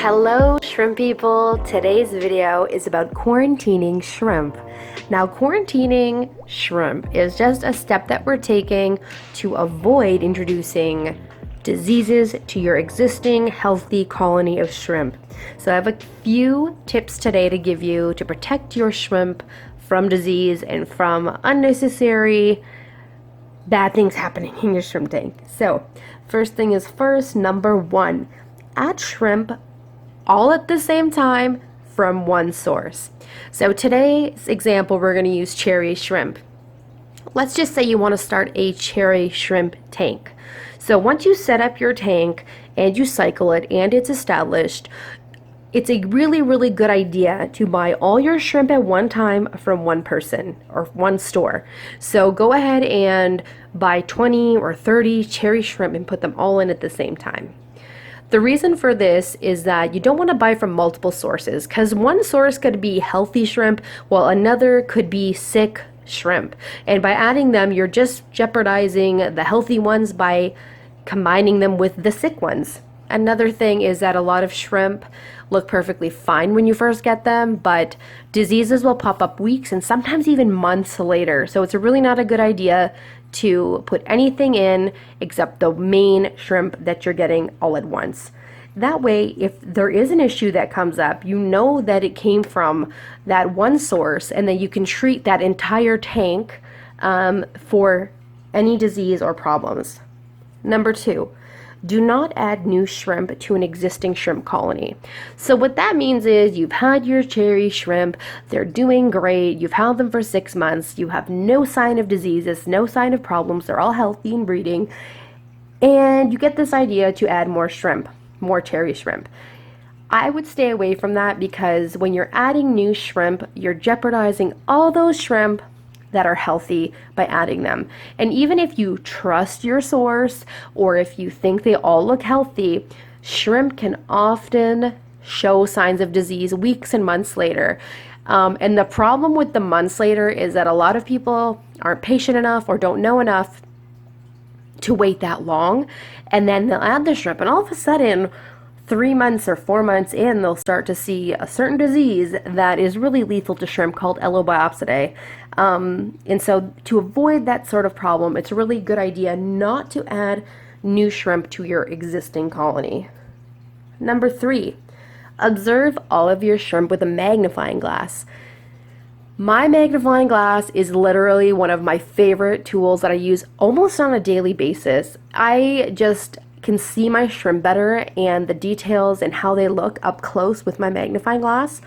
Hello shrimp people, today's video is about quarantining shrimp. Now quarantining shrimp is just a step that we're taking to avoid introducing diseases to your existing healthy colony of shrimp. So I have a few tips today to give you to protect your shrimp from disease and from unnecessary bad things happening in your shrimp tank. So first thing is first, number one, add shrimp all at the same time from one source. So today's example, we're going to use cherry shrimp. Let's just say you want to start a cherry shrimp tank. So once you set up your tank and you cycle it and it's established, it's a really good idea to buy all your shrimp at one time from one person or one store. So go ahead and buy 20 or 30 cherry shrimp and put them all in at the same time. The reason for this is that you don't want to buy from multiple sources, because one source could be healthy shrimp while another could be sick shrimp. And by adding them, you're just jeopardizing the healthy ones by combining them with the sick ones. Another thing is that a lot of shrimp look perfectly fine when you first get them, but diseases will pop up weeks and sometimes even months later. So it's really not a good idea to put anything in except the main shrimp that you're getting all at once. That way, if there is an issue that comes up, you know that it came from that one source, and then you can treat that entire tank for any disease or problems. Number two, do not add new shrimp to an existing shrimp colony. So what that means is you've had your cherry shrimp, they're doing great, you've had them for 6 months, you have no sign of diseases, no sign of problems, they're all healthy and breeding, and you get this idea to add more shrimp, more cherry shrimp. I would stay away from that, because when you're adding new shrimp, you're jeopardizing all those shrimp that are healthy by adding them. And even if you trust your source or if you think they all look healthy, shrimp can often show signs of disease weeks and months later. And the problem with the months later is that a lot of people aren't patient enough or don't know enough to wait that long, and then they'll add the shrimp, and all of a sudden 3 months or 4 months in, they'll start to see a certain disease that is really lethal to shrimp called Elobopsidae. And so to avoid that sort of problem, it's a really good idea not to add new shrimp to your existing colony. Number three, observe all of your shrimp with a magnifying glass. My magnifying glass is literally one of my favorite tools that I use almost on a daily basis. I just can see my shrimp better and the details and how they look up close with my magnifying glass.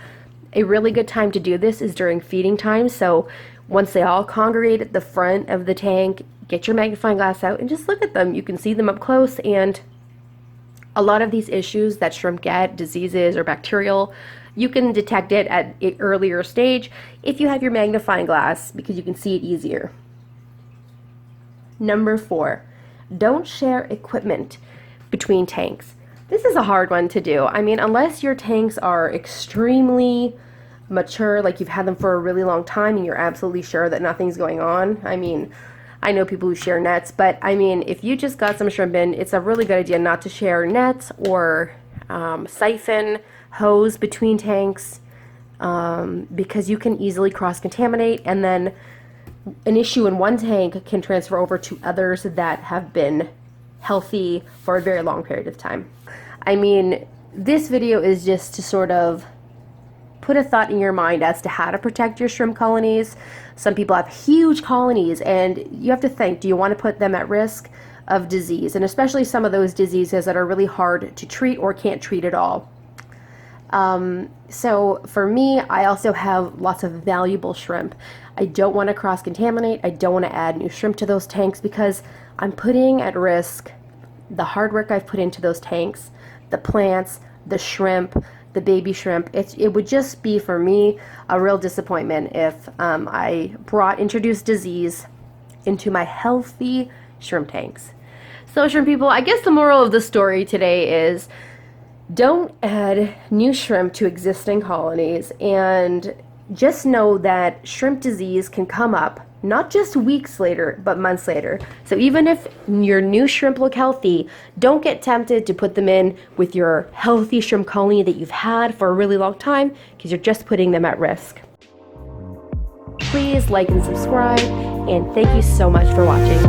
A really good time to do this is during feeding time. So once they all congregate at the front of the tank, get your magnifying glass out and just look at them. You can see them up close, and a lot of these issues that shrimp get, diseases or bacterial, you can detect it at an earlier stage if you have your magnifying glass, because you can see it easier. Number four, don't share equipment between tanks. This is a hard one to do. I mean, unless your tanks are extremely mature, like you've had them for a really long time and you're absolutely sure that nothing's going on. I mean, I know people who share nets, but I mean, if you just got some shrimp in, it's a really good idea not to share nets or siphon hose between tanks, because you can easily cross-contaminate, and then an issue in one tank can transfer over to others that have been healthy for a very long period of time. I mean, this video is just to sort of put a thought in your mind as to how to protect your shrimp colonies. Some people have huge colonies, and you have to think, do you want to put them at risk of disease? And especially some of those diseases that are really hard to treat or can't treat at all. So for me, I also have lots of valuable shrimp. I don't want to cross-contaminate. I don't want to add new shrimp to those tanks, because I'm putting at risk the hard work I've put into those tanks, the plants, the shrimp, the baby shrimp. It would just be, for me, a real disappointment if I introduced disease into my healthy shrimp tanks. So shrimp people, I guess the moral of the story today is don't add new shrimp to existing colonies, and just know that shrimp disease can come up not just weeks later, but months later. So even if your new shrimp look healthy, don't get tempted to put them in with your healthy shrimp colony that you've had for a really long time, because you're just putting them at risk. Please like and subscribe, and thank you so much for watching.